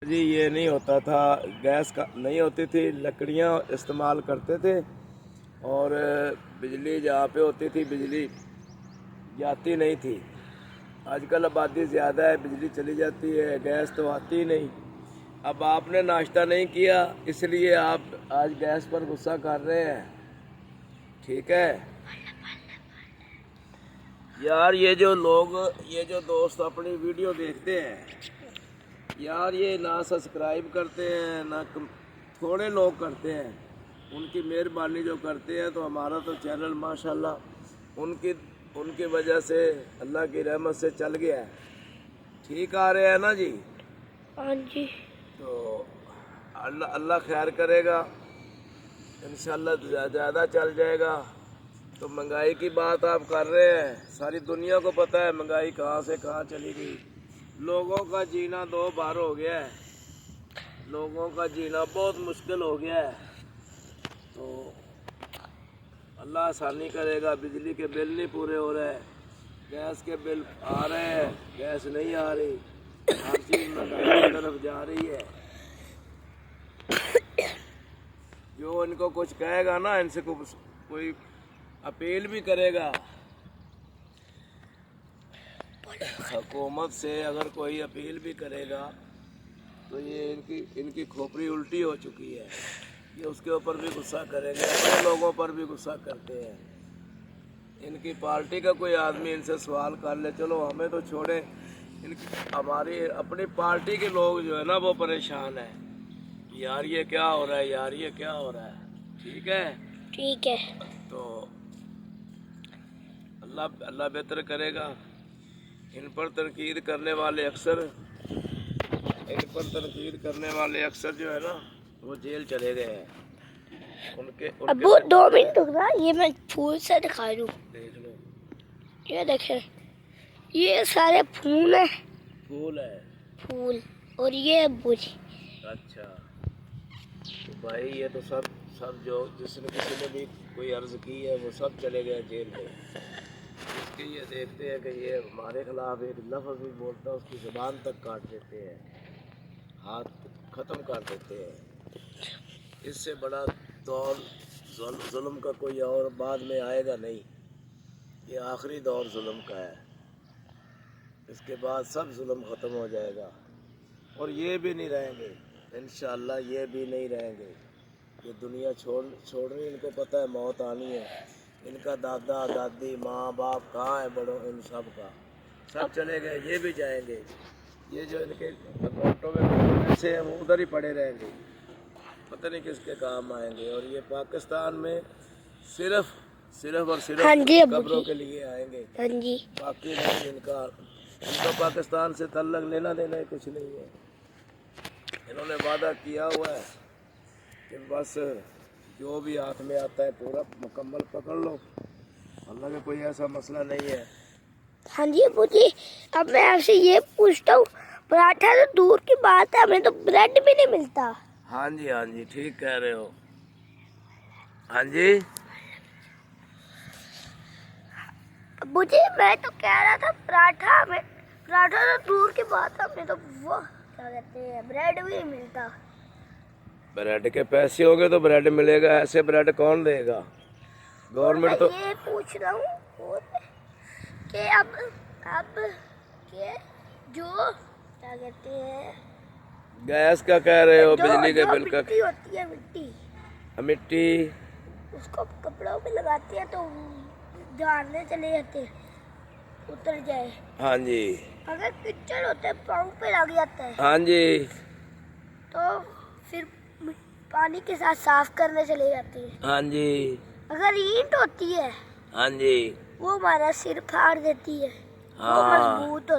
جی یہ نہیں ہوتا تھا، گیس کا نہیں ہوتی تھی، لکڑیاں استعمال کرتے تھے اور بجلی جہاں پہ ہوتی تھی بجلی جاتی نہیں تھی۔ آج کل آبادی زیادہ ہے، بجلی چلی جاتی ہے، گیس تو آتی ہی نہیں۔ اب آپ نے ناشتہ نہیں کیا اس لیے آپ آج گیس پر غصہ کر رہے ہیں، ٹھیک ہے یار۔ یہ جو دوست اپنی ویڈیو دیکھتے ہیں یار، یہ نہ سبسکرائب کرتے ہیں نہ تھوڑے لوگ کرتے ہیں۔ ان کی مہربانی جو کرتے ہیں تو ہمارا تو چینل ماشاءاللہ ان کی وجہ سے اللہ کی رحمت سے چل گیا ہے، ٹھیک آ رہے ہیں نا جی؟ ہاں جی۔ تو اللہ خیر کرے گا، انشاءاللہ زیادہ چل جائے گا۔ تو مہنگائی کی بات آپ کر رہے ہیں، ساری دنیا کو پتہ ہے مہنگائی کہاں سے کہاں چلی گئی۔ لوگوں کا جینا دو بار ہو گیا ہے، لوگوں کا جینا بہت مشکل ہو گیا ہے۔ تو اللہ آسانی کرے گا۔ بجلی کے بل نہیں پورے ہو رہے، گیس کے بل آ رہے ہیں، گیس نہیں آ رہی، ہر چیز مہنگائی کی طرف جا رہی ہے۔ جو ان کو کچھ کہے گا نا، ان سے کوئی اپیل بھی کرے گا، حکومت سے اگر کوئی اپیل بھی کرے گا تو یہ ان کی کھوپڑی الٹی ہو چکی ہے، یہ اس کے اوپر بھی غصہ کریں گے، اپنے لوگوں پر بھی غصہ کرتے ہیں۔ ان کی پارٹی کا کوئی آدمی ان سے سوال کر لے، چلو ہمیں تو چھوڑیں، ہماری اپنی پارٹی کے لوگ جو ہے نا وہ پریشان ہیں، یار یہ کیا ہو رہا ہے، یار یہ کیا ہو رہا ہے، ٹھیک ہے؟ ٹھیک ہے۔ تو اللہ بہتر کرے گا۔ ان پر تنقید کرنے والے اکثر جو ہے نا وہ جیل چلے گئے ہیں۔ ابو 2 منٹ رکنا، یہ میں پھول سے دکھا دوں۔ دیکھ لو، یہ دیکھیں، یہ سارے پھول ہیں، پھول ہے، پھول، اور یہ ابو جی۔ اچھا تو بھائی یہ تو سب جو کسی نے بھی کوئی عرض کی ہے وہ سب چلے گئے جیل میں۔ اس کے یہ دیکھتے ہیں کہ یہ ہمارے خلاف ایک لفظ بھی بولتا ہے اس کی زبان تک کاٹ دیتے ہیں، ہاتھ ختم کر دیتے ہیں۔ اس سے بڑا دور ظلم کا کوئی اور بعد میں آئے گا نہیں، یہ آخری دور ظلم کا ہے۔ اس کے بعد سب ظلم ختم ہو جائے گا اور یہ بھی نہیں رہیں گے، انشاءاللہ یہ بھی نہیں رہیں گے۔ یہ دنیا چھوڑنی ان کو پتہ ہے، موت آنی ہے۔ ان کا دادا دادی ماں باپ کہاں ہے، بڑوں ان سب کا سب چلے گئے، یہ بھی جائیں گے۔ یہ جو ان کے اکاؤنٹوں میں پیسے ہیں وہ ادھر ہی پڑے رہیں گے، پتہ نہیں کس کے کام آئیں گے۔ اور یہ پاکستان میں صرف اور صرف قبروں کے لیے آئیں گے، باقی نہیں۔ ان کا پاکستان سے تعلق لینا دینا ہی کچھ نہیں ہے۔ انہوں نے وعدہ کیا ہوا ہے کہ بس جو بھی ہاتھ میں آتا ہے پورا مکمل پکڑ لو، اللہ کا کوئی ایسا مسئلہ نہیں ہے۔ ہاں جی ابو جی، اب میں آپ سے یہ پوچھتا ہوں، پراٹھا تو دور کی بات ہے، ہمیں تو بریڈ بھی نہیں ملتا۔ ہاں جی ٹھیک کہہ رہے ہو، ہاں جی ابو جی میں تو کہہ رہا تھا پراٹھا تو دور کی بات ہے، ہمیں تو وہ کیا کہتے ہیں بریڈ بھی نہیں ملتا۔ بریڈ کے پیسے ہوں گے تو بریڈ ملے گا، ایسے بریڈ کون دے گا؟ گورنمنٹ تو یہ پوچھ رہا ہوں کہ اب کہ جو کیا کہتے ہیں گیس کا کہہ رہے ہو، بجلی کے بل کا، مٹی ہوتی ہے، مٹی اس کو کپڑوں پہ لگاتے ہیں تو جاننے چلے جاتے ہیں، اتر جائے۔ ہاں جی، اگر کچڑ ہوتا ہے پاؤں پہ لگ جاتا ہے، ہاں جی، تو پھر پانی کے ساتھ صاف کرنے چلے جاتے ہیں۔ ہاں جی، اگر اینٹ ہوتی ہے ہاں جی، وہ ہمارا سر پھاڑ دیتی ہے، وہ مضبوط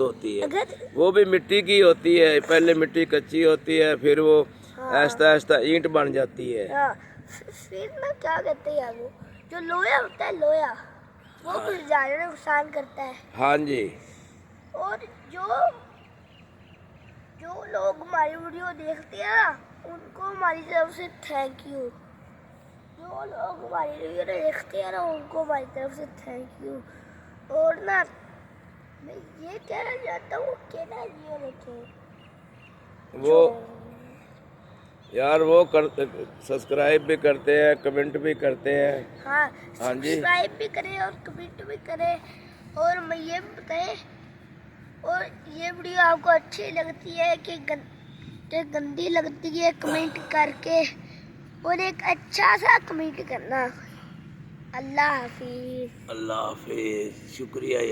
ہوتی ہے۔ اگر وہ بھی مٹی کی ہوتی ہے، پہلے مٹی کچی ہوتی ہے، پھر وہ آہستہ آہستہ اینٹ بن جاتی ہے۔ پھر نا کیا کہتے ہیں وہ جو لوہا ہوتا ہے، لوہا وہ بھی زیادہ نقصان کرتا ہے۔ ہاں جی، اور جو لوگ ہماری ویڈیو دیکھتے ہیں نا ان کو ہماری طرف سے تھینک یو۔ جو لوگ ہماری ویڈیو دیکھتے ہیں نا ان کو ہماری طرف سے تھینک یو۔ اور نا میں یہ کہنا چاہتا ہوں کہ نا یہ دیکھیں وہ یار وہ سبسکرائب بھی کرتے ہیں، کمنٹ بھی کرتے ہیں. ہاں ہاں جی. سبسکرائب بھی کریں اور کمنٹ بھی کریں، اور میں یہ بھی بتائیں، اور یہ ویڈیو آپ کو اچھی لگتی ہے کہ گندی لگتی ہے کمنٹ کر کے، اور ایک اچھا سا کمنٹ کرنا. اللہ حافظ. اللہ حافظ. شکریہ.